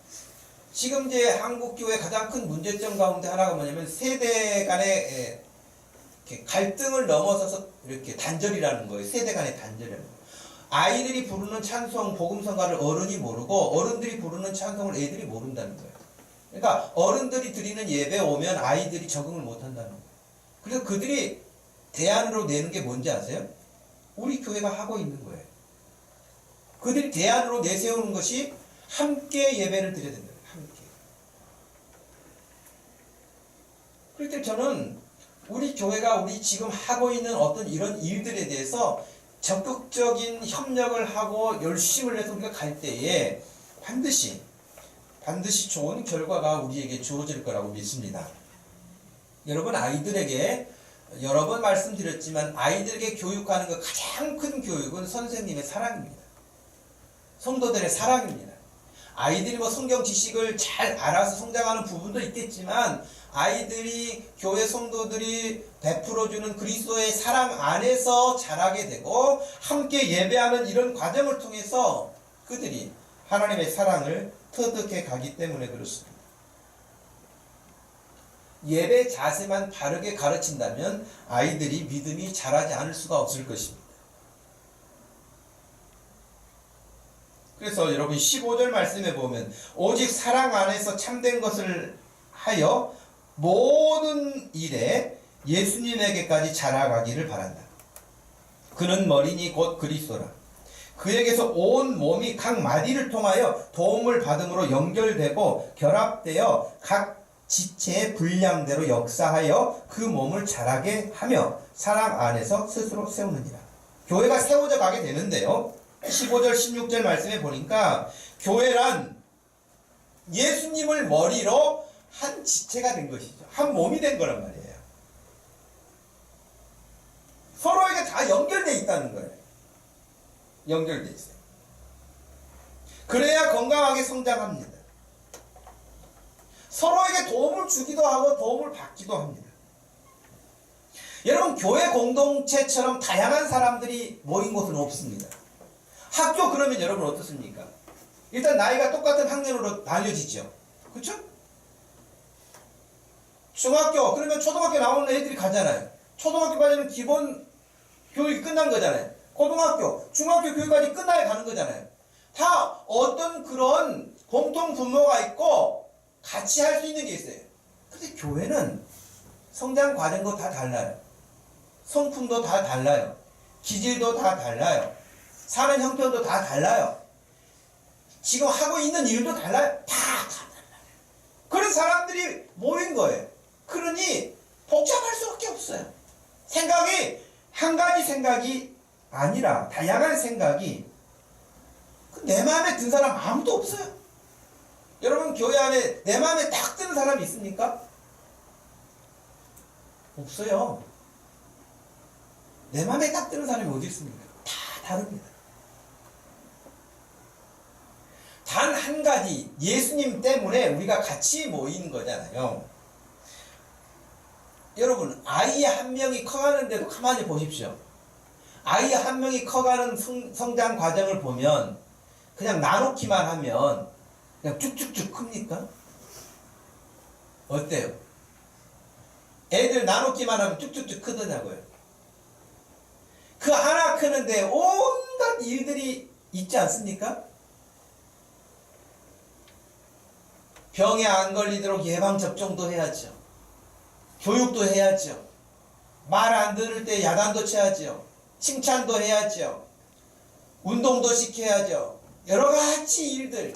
지금 이제 한국교회 가장 큰 문제점 가운데 하나가 뭐냐면 세대 간의 갈등을 넘어서서 이렇게 단절이라는 거예요. 세대 간의 단절이라는 거예요. 아이들이 부르는 찬송, 복음성가를 어른이 모르고 어른들이 부르는 찬송을 애들이 모른다는 거예요. 그러니까 어른들이 드리는 예배 오면 아이들이 적응을 못한다는 거예요. 그래서 그들이 대안으로 내는 게 뭔지 아세요? 우리 교회가 하고 있는 거예요. 그들이 대안으로 내세우는 것이 함께 예배를 드려야 된다. 함께. 그럴 때 저는 우리 교회가 우리 지금 하고 있는 어떤 이런 일들에 대해서 적극적인 협력을 하고 열심을 해서 우리가 갈 때에 반드시 좋은 결과가 우리에게 주어질 거라고 믿습니다. 여러분 아이들에게 여러 번 말씀드렸지만 아이들에게 교육하는 것 가장 큰 교육은 선생님의 사랑입니다. 성도들의 사랑입니다. 아이들이 뭐 성경 지식을 잘 알아서 성장하는 부분도 있겠지만 아이들이 교회 성도들이 베풀어주는 그리스도의 사랑 안에서 자라게 되고 함께 예배하는 이런 과정을 통해서 그들이 하나님의 사랑을 터득해 가기 때문에 그렇습니다. 예배 자세만 바르게 가르친다면 아이들이 믿음이 자라지 않을 수가 없을 것입니다. 그래서 여러분 15절 말씀에 보면 오직 사랑 안에서 참된 것을 하여 모든 일에 예수님에게까지 자라가기를 바란다. 그는 머리니 곧 그리스도라. 그에게서 온 몸이 각 마디를 통하여 도움을 받음으로 연결되고 결합되어 각 지체의 분량대로 역사하여 그 몸을 자라게 하며 사랑 안에서 스스로 세우느니라. 교회가 세워져 가게 되는데요. 15절 16절 말씀에 보니까 교회란 예수님을 머리로 한 지체가 된 것이죠. 한 몸이 된 거란 말이에요. 서로에게 다 연결되어 있다는 거예요. 연결되어 있어요. 그래야 건강하게 성장합니다. 서로에게 도움을 주기도 하고 도움을 받기도 합니다. 여러분 교회 공동체처럼 다양한 사람들이 모인 곳은 없습니다. 학교 그러면 여러분 어떻습니까? 일단 나이가 똑같은 학년으로 나뉘어지죠. 그렇죠? 중학교 그러면 초등학교 나오는 애들이 가잖아요. 초등학교까지는 기본 교육이 끝난 거잖아요. 고등학교, 중학교 교육까지 끝나야 가는 거잖아요. 다 어떤 그런 공통 분모가 있고 같이 할 수 있는 게 있어요. 근데 교회는 성장 과정도 다 달라요. 성품도 다 달라요. 기질도 다 달라요. 사는 형편도 다 달라요. 지금 하고 있는 일도 달라요. 다 달라요. 그런 사람들이 모인 거예요. 그러니 복잡할 수밖에 없어요. 생각이 한 가지 생각이 아니라 다양한 생각이 내 마음에 든 사람 아무도 없어요. 여러분 교회 안에 내 마음에 딱 드는 사람이 있습니까? 없어요. 내 마음에 딱 드는 사람이 어디 있습니까? 다 다릅니다. 단 한 가지 예수님 때문에 우리가 같이 모이는 거잖아요. 여러분 아이 한 명이 커가는데도 가만히 보십시오. 아이 한 명이 커가는 성장 과정을 보면 그냥 나놓기만 하면 그냥 쭉쭉쭉 큽니까? 어때요? 애들 나놓기만 하면 쭉쭉쭉 크더냐고요. 그 하나 크는데 온갖 일들이 있지 않습니까? 병에 안 걸리도록 예방접종도 해야죠. 교육도 해야죠. 말 안 들을 때 야단도 쳐야죠. 칭찬도 해야죠. 운동도 시켜야죠. 여러 가지 일들,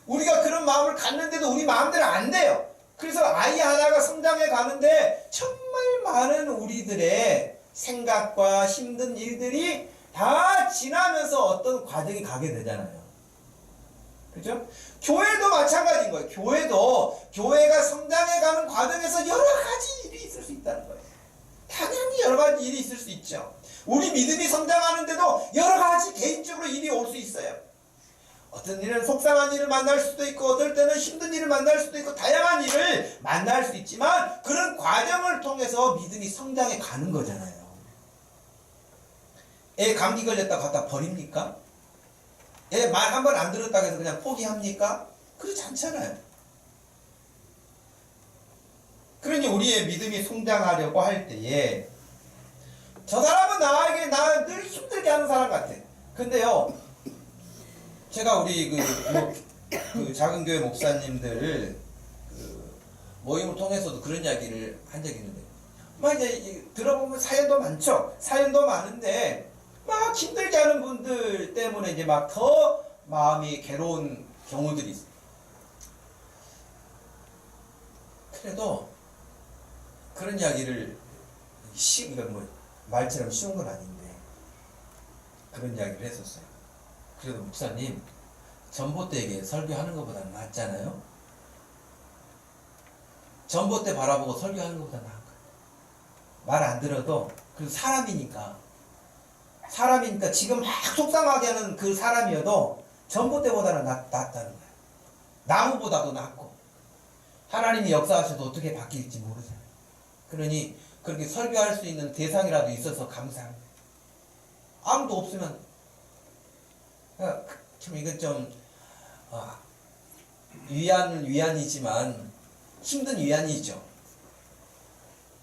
우리가 그런 마음을 갖는데도 우리 마음대로 안 돼요. 그래서 아이 하나가 성장해 가는데 정말 많은 우리들의 생각과 힘든 일들이 다 지나면서 어떤 과정이 가게 되잖아요. 그죠? 교회도 마찬가지인 거예요. 교회가 성장해 가는 과정에서 여러 가지 일이 있을 수 있다는 거예요. 당연히 여러 가지 일이 있을 수 있죠. 우리 믿음이 성장하는데도 여러 가지 개인적으로 일이 올 수 있어요. 어떤 일은 속상한 일을 만날 수도 있고, 어떨 때는 힘든 일을 만날 수도 있고, 다양한 일을 만날 수 있지만 그런 과정을 통해서 믿음이 성장해 가는 거잖아요. 애 감기 걸렸다 갖다 버립니까? 애 말 한 번 안 들었다고 해서 그냥 포기합니까? 그렇지 않잖아요. 그러니 우리의 믿음이 성장하려고 할 때에 저 사람은 나에게 늘 힘들게 하는 사람 같아. 근데요, 제가 우리 그 작은 교회 목사님들 모임을 통해서도 그런 이야기를 한 적이 있는데, 막 이제 들어보면 사연도 많죠. 사연도 많은데 막 힘들게 하는 분들 때문에 이제 막 더 마음이 괴로운 경우들이 있어요. 그래도 그런 이야기를 이건 뭐 말처럼 쉬운 건 아닌데 그런 이야기를 했었어요. 그래도 목사님, 전봇대에게 설교하는 것보다는 낫잖아요. 전봇대 바라보고 설교하는 것보다 나은 거예요. 말 안 들어도 그 사람이니까 지금 막 속상하게 하는 그 사람이어도 전봇대보다는 낫다는 거예요. 나무보다도 낫고 하나님이 역사하셔도 어떻게 바뀔지 모르잖아요. 그러니 그렇게 설교할 수 있는 대상이라도 있어서 감사합니다. 아무도 없으면 참 이건 좀 위안이지만 힘든 위안이죠.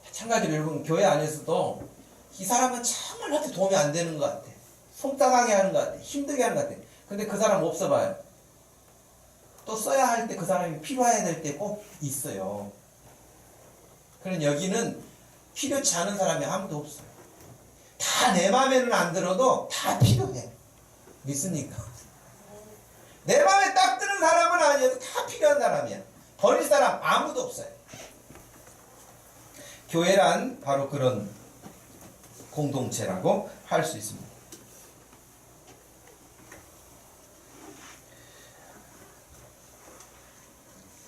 마찬가지로 여러분, 교회 안에서도 이 사람은 정말 나한테 도움이 안 되는 것 같아. 속상하게 하는 것 같아. 힘들게 하는 것 같아. 근데 그 사람 없어봐요. 또 써야 할 때 그 사람이 필요해야 될 때 꼭 있어요. 그런 여기는 필요치 않은 사람이 아무도 없어요. 다 내 마음에는 안 들어도 다 필요해. 믿습니까? 내 마음에 딱 드는 사람은 아니어도 다 필요한 사람이야. 버릴 사람 아무도 없어요. 교회란 바로 그런 공동체라고 할 수 있습니다.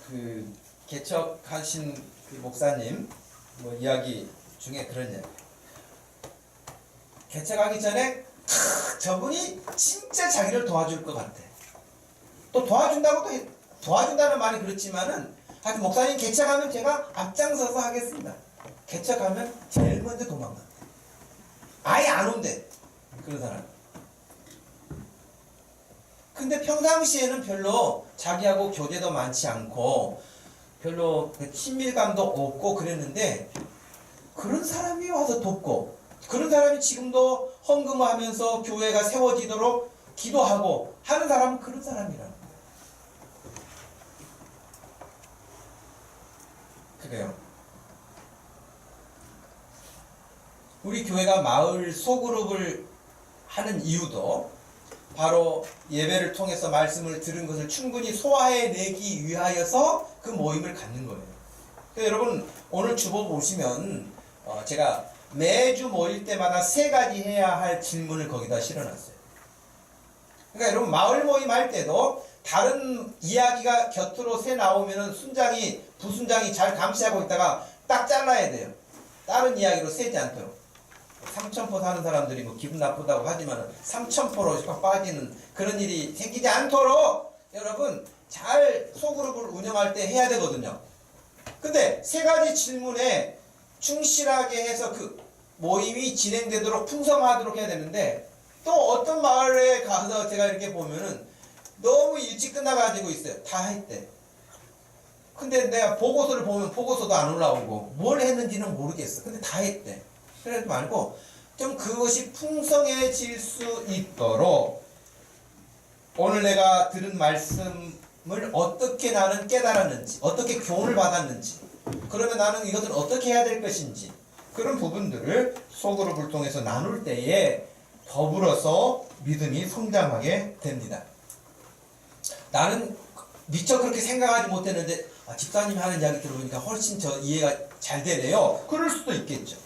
그 개척하신 그 목사님 이야기 중에 그런 이야기. 개척하기 전에 저분이 진짜 자기를 도와줄 것 같아. 또 도와준다는 말이 그렇지만은 하여튼 목사님 개척하면 제가 앞장서서 하겠습니다. 개척하면 제일 먼저 도망간대. 아예 안 온대. 그런 사람. 근데 평상시에는 별로 자기하고 교제도 많지 않고 별로 친밀감도 없고 그랬는데, 그런 사람이 와서 돕고, 그런 사람이 지금도 헌금하면서 교회가 세워지도록 기도하고 하는 사람은 그런 사람이라는 거예요. 그래요. 우리 교회가 마을 소그룹을 하는 이유도 바로 예배를 통해서 말씀을 들은 것을 충분히 소화해내기 위하여서 그 모임을 갖는 거예요. 그러니까 여러분, 오늘 주보 보시면 제가 매주 모일 때마다 3가지 해야 할 질문을 거기다 실어놨어요. 그러니까 여러분, 마을 모임 할 때도 다른 이야기가 곁으로 새 나오면은 부순장이 잘 감시하고 있다가 딱 잘라야 돼요. 다른 이야기로 새지 않도록. 삼천포 사는 사람들이 기분 나쁘다고 하지만 삼천포로 빠지는 그런 일이 생기지 않도록 여러분 잘 소그룹을 운영할 때 해야 되거든요. 근데 3가지 질문에 충실하게 해서 그 모임이 진행되도록 풍성하도록 해야 되는데, 또 어떤 마을에 가서 제가 이렇게 보면은 너무 일찍 끝나가지고 있어요. 다 했대. 근데 내가 보고서를 보면 보고서도 안 올라오고 뭘 했는지는 모르겠어. 근데 다 했대. 그러지 말고 좀 그것이 풍성해질 수 있도록 오늘 내가 들은 말씀을 어떻게 나는 깨달았는지, 어떻게 교훈을 받았는지, 그러면 나는 이것을 어떻게 해야 될 것인지, 그런 부분들을 소그룹을 통해서 나눌 때에 더불어서 믿음이 성장하게 됩니다. 나는 미처 그렇게 생각하지 못했는데 집사님이 하는 이야기 들어보니까 훨씬 저 이해가 잘 되네요. 그럴 수도 있겠죠.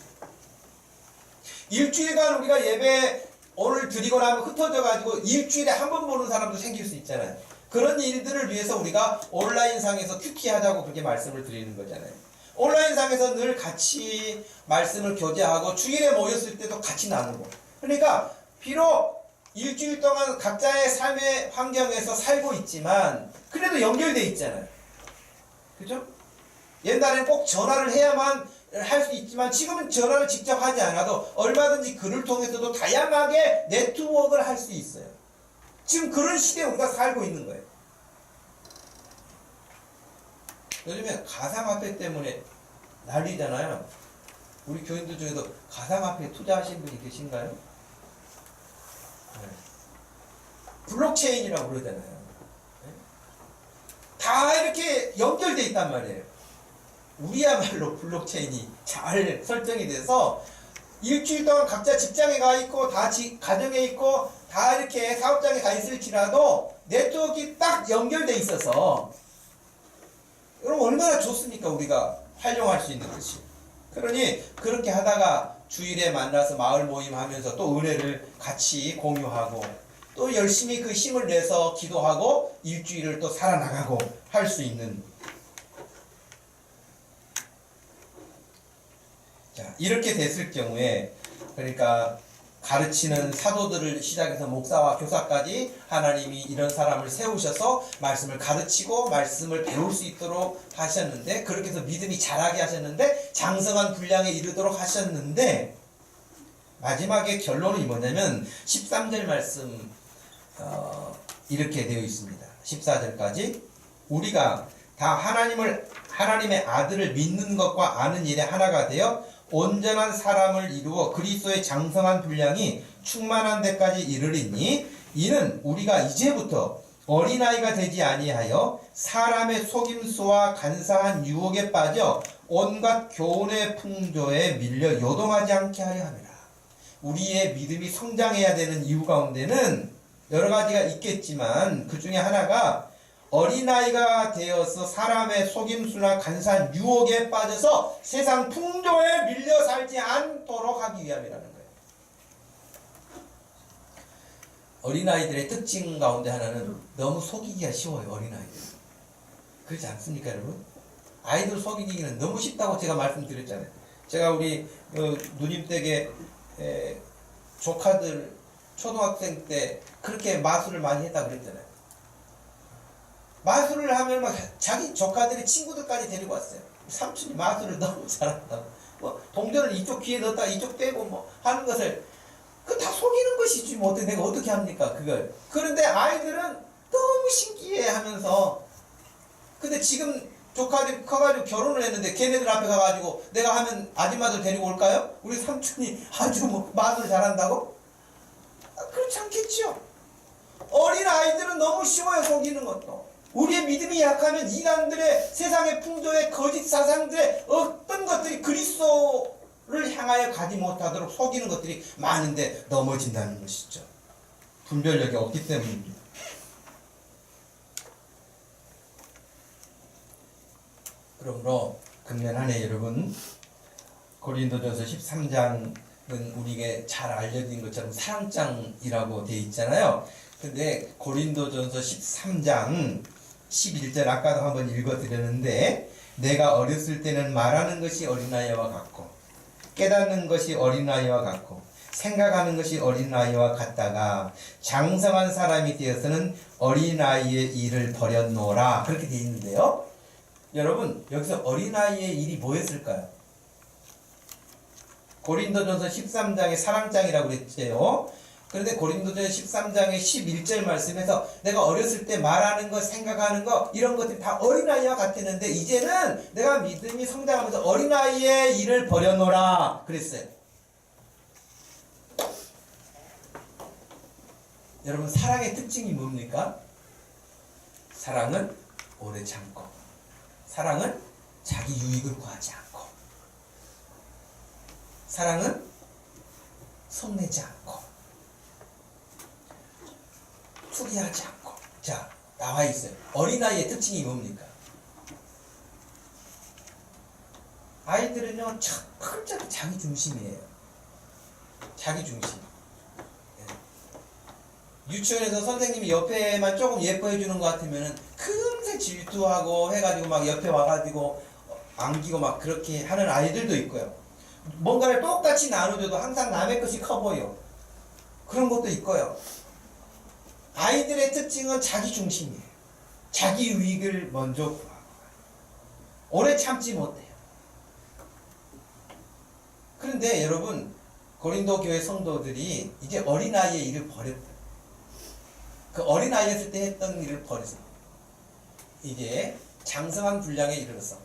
일주일간 우리가 예배 오늘 드리고 나면 흩어져 가지고 일주일에 한 번 보는 사람도 생길 수 있잖아요. 그런 일들을 위해서 우리가 온라인상에서 큐티하자고 그렇게 말씀을 드리는 거잖아요. 온라인상에서 늘 같이 말씀을 교제하고 주일에 모였을 때도 같이 나누고, 그러니까 비록 일주일 동안 각자의 삶의 환경에서 살고 있지만 그래도 연결돼 있잖아요. 그죠? 옛날에는 꼭 전화를 해야만 할 수 있지만 지금은 전화를 직접 하지 않아도 얼마든지 글을 통해서도 다양하게 네트워크를 할 수 있어요. 지금 그런 시대에 우리가 살고 있는 거예요. 요즘에 가상화폐 때문에 난리잖아요. 우리 교인들 중에도 가상화폐에 투자하신 분이 계신가요? 네. 블록체인이라고 그러잖아요. 네? 다 이렇게 연결되어 있단 말이에요. 우리야말로 블록체인이 잘 설정이 돼서 일주일 동안 각자 직장에 가 있고 다 가정에 있고 다 이렇게 사업장에 가 있을지라도 네트워크가 딱 연결돼 있어서 여러분 얼마나 좋습니까? 우리가 활용할 수 있는 것이. 그러니 그렇게 하다가 주일에 만나서 마을 모임 하면서 또 은혜를 같이 공유하고 또 열심히 그 힘을 내서 기도하고 일주일을 또 살아나가고 할 수 있는, 자, 이렇게 됐을 경우에 그러니까 가르치는 사도들을 시작해서 목사와 교사까지 하나님이 이런 사람을 세우셔서 말씀을 가르치고 말씀을 배울 수 있도록 하셨는데, 그렇게 해서 믿음이 자라게 하셨는데 장성한 분량에 이르도록 하셨는데, 마지막에 결론이 뭐냐면 13절 말씀 이렇게 되어 있습니다. 14절까지 우리가 다 하나님의 아들을 믿는 것과 아는 일에 하나가 되어 온전한 사람을 이루어 그리스도의 장성한 분량이 충만한 데까지 이르리니, 이는 우리가 이제부터 어린아이가 되지 아니하여 사람의 속임수와 간사한 유혹에 빠져 온갖 교훈의 풍조에 밀려 요동하지 않게 하려 함이라. 우리의 믿음이 성장해야 되는 이유 가운데는 여러 가지가 있겠지만 그 중에 하나가 어린아이가 되어서 사람의 속임수나 간사한 유혹에 빠져서 세상 풍조에 밀려 살지 않도록 하기 위함이라는 거예요. 어린아이들의 특징 가운데 하나는 너무 속이기가 쉬워요. 어린아이들. 그렇지 않습니까, 여러분? 아이들 속이기는 너무 쉽다고 제가 말씀드렸잖아요. 제가 우리 누님 댁에 조카들 초등학생 때 그렇게 마술을 많이 했다고 그랬잖아요. 마술을 하면 막 자기 조카들이 친구들까지 데리고 왔어요. 삼촌이 마술을 너무 잘한다고. 뭐 동전을 이쪽 귀에 넣었다 이쪽 빼고 뭐 하는 것을, 그 다 속이는 것이지 뭐 내가 어떻게 합니까 그걸. 그런데 아이들은 너무 신기해 하면서, 근데 지금 조카들이 커가지고 결혼을 했는데 걔네들 앞에 가가지고 내가 하면 아줌마들 데리고 올까요? 우리 삼촌이 아주 뭐 마술 잘한다고? 그렇지 않겠죠. 어린 아이들은 너무 쉬워요, 속이는 것도. 우리의 믿음이 약하면 이단들의 세상의 풍조의 거짓 사상들의 어떤 것들이 그리스도를 향하여 가지 못하도록 속이는 것들이 많은데 넘어진다는 것이죠. 분별력이 없기 때문입니다. 그러므로 금년 한 해 여러분, 고린도전서 13장은 우리에게 잘 알려진 것처럼 사랑장이라고 되어 있잖아요. 근데 고린도전서 13장 11절 아까도 한번 읽어드렸는데, 내가 어렸을 때는 말하는 것이 어린아이와 같고 깨닫는 것이 어린아이와 같고 생각하는 것이 어린아이와 같다가 장성한 사람이 되어서는 어린아이의 일을 버렸노라, 그렇게 되어 있는데요. 여러분, 여기서 어린아이의 일이 뭐였을까요? 고린도전서 13장의 사랑장이라고 그랬죠. 그런데 고린도전서 13장의 11절 말씀에서 내가 어렸을 때 말하는 것, 생각하는 것, 이런 것들이 다 어린아이와 같았는데 이제는 내가 믿음이 성장하면서 어린아이의 일을 버려놓으라 그랬어요. 여러분, 사랑의 특징이 뭡니까? 사랑은 오래 참고, 사랑은 자기 유익을 구하지 않고, 사랑은 성내지 않고, 투기하지 않고. 자, 나와 있어요. 어린아이의 특징이 뭡니까? 아이들은요, 철저히 자기 중심이에요. 자기 중심. 유치원에서 선생님이 옆에만 조금 예뻐해 주는 것 같으면은 금세 질투하고 해가지고 막 옆에 와가지고 안기고 막 그렇게 하는 아이들도 있고요. 뭔가를 똑같이 나눠줘도 항상 남의 것이 커 보여. 그런 것도 있고요. 아이들의 특징은 자기 중심이에요. 자기 유익을 먼저 구하고 오래 참지 못해요. 그런데 여러분, 고린도 교회 성도들이 이제 어린아이의 일을 버렸다. 그 어린아이였을 때 했던 일을 버려서 이제 장성한 분량에 이르러서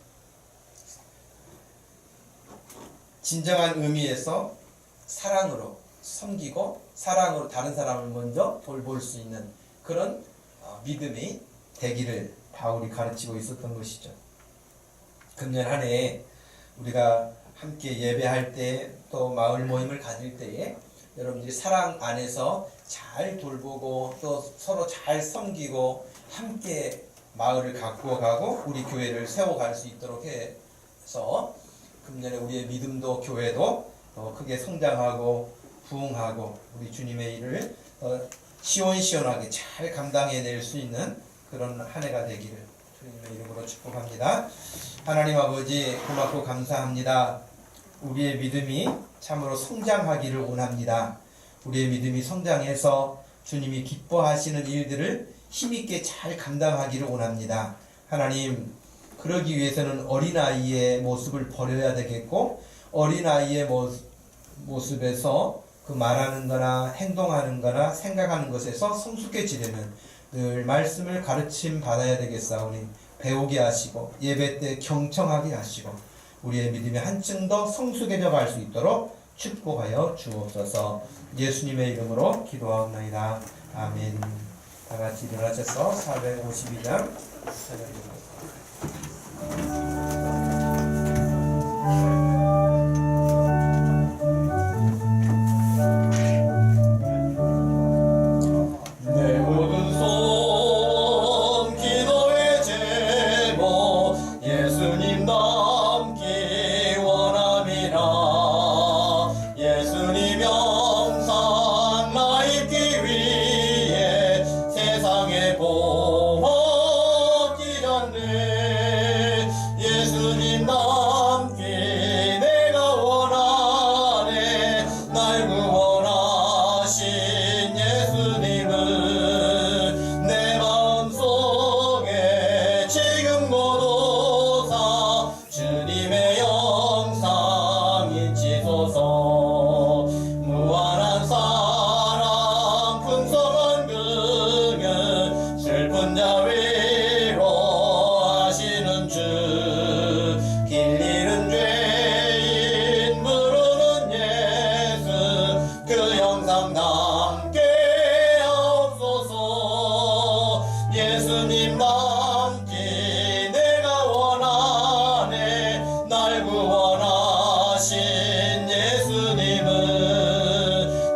진정한 의미에서 사랑으로 섬기고 사랑으로 다른 사람을 먼저 돌볼 수 있는 그런 믿음이 되기를 바울이 가르치고 있었던 것이죠. 금년 한 해 우리가 함께 예배할 때 또 마을 모임을 가질 때에 여러분들이 사랑 안에서 잘 돌보고 또 서로 잘 섬기고 함께 마을을 가꾸어 가고 우리 교회를 세워갈 수 있도록 해서 금년에 우리의 믿음도 교회도 더 크게 성장하고 부흥하고 우리 주님의 일을 시원시원하게 잘 감당해낼 수 있는 그런 한 해가 되기를 주님의 이름으로 축복합니다. 하나님 아버지 고맙고 감사합니다. 우리의 믿음이 참으로 성장하기를 원합니다. 우리의 믿음이 성장해서 주님이 기뻐하시는 일들을 힘있게 잘 감당하기를 원합니다. 하나님, 그러기 위해서는 어린아이의 모습을 버려야 되겠고 어린아이의 모습에서 그 말하는 거나 행동하는 거나 생각하는 것에서 성숙해지려면 늘 말씀을 가르침 받아야 되겠사오니 배우게 하시고 예배 때 경청하게 하시고 우리의 믿음이 한층 더 성숙해져 갈 수 있도록 축복하여 주옵소서. 예수님의 이름으로 기도하옵나이다. 아멘. 다 같이 일어나셔서 452장 내 모든 손 기도의 제목 예수님 닮기 원함이라. 예수님 영상 나 입기 위해 세상에 보기 전에 예수님 닮기 내가 원하네. 날 구원하신 예수님은 내 마음속에 지금 고도사 주님의 영상 잊히소서. 무한한 사랑 풍성한 긍휼 슬픈 자 위로하시는 주. 길 잃은 죄인 부르는 예수 그 영상 남게 하옵소서. 예수님 남기 내가 원하네. 날 구원하신 예수님은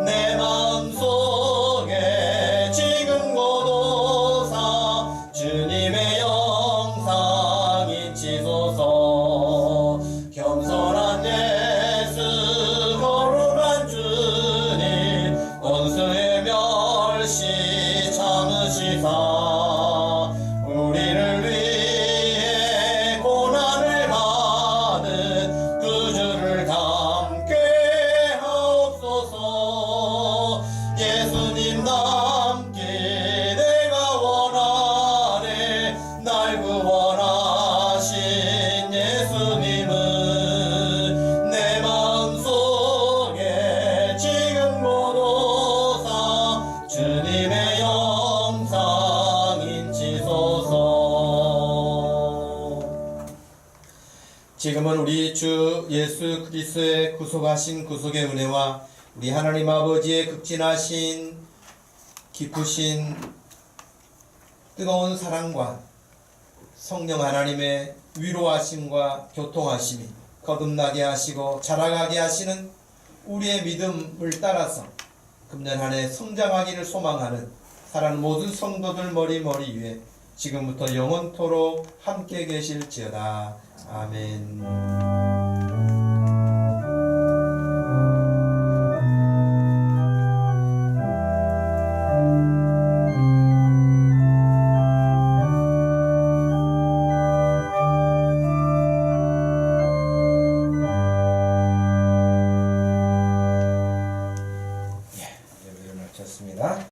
내 마음속에 지금 고도사 주님의 영상 잊히소서. 겸손한 예수 거룩한 주님 원수의 멸시 참으시사 우리를 위해 고난을 받은 구주를 닮게 하옵소서. 예수님 닮기 내가 원하네. 날 구원하신 예수님은 내 마음속에 지금 고도사 주님의 영상 잊히소서. 지금은 우리 주 예수 그리스도의 구속하신 구속의 은혜와 우리 하나님 아버지의 극진하신 깊으신 뜨거운 사랑과 성령 하나님의 위로하심과 교통하심이 거듭나게 하시고 자라가게 하시는 우리의 믿음을 따라서 금년 한 해 성장하기를 소망하는 사랑하는 모든 성도들 머리 위에 지금부터 영원토록 함께 계실지어다. 아멘.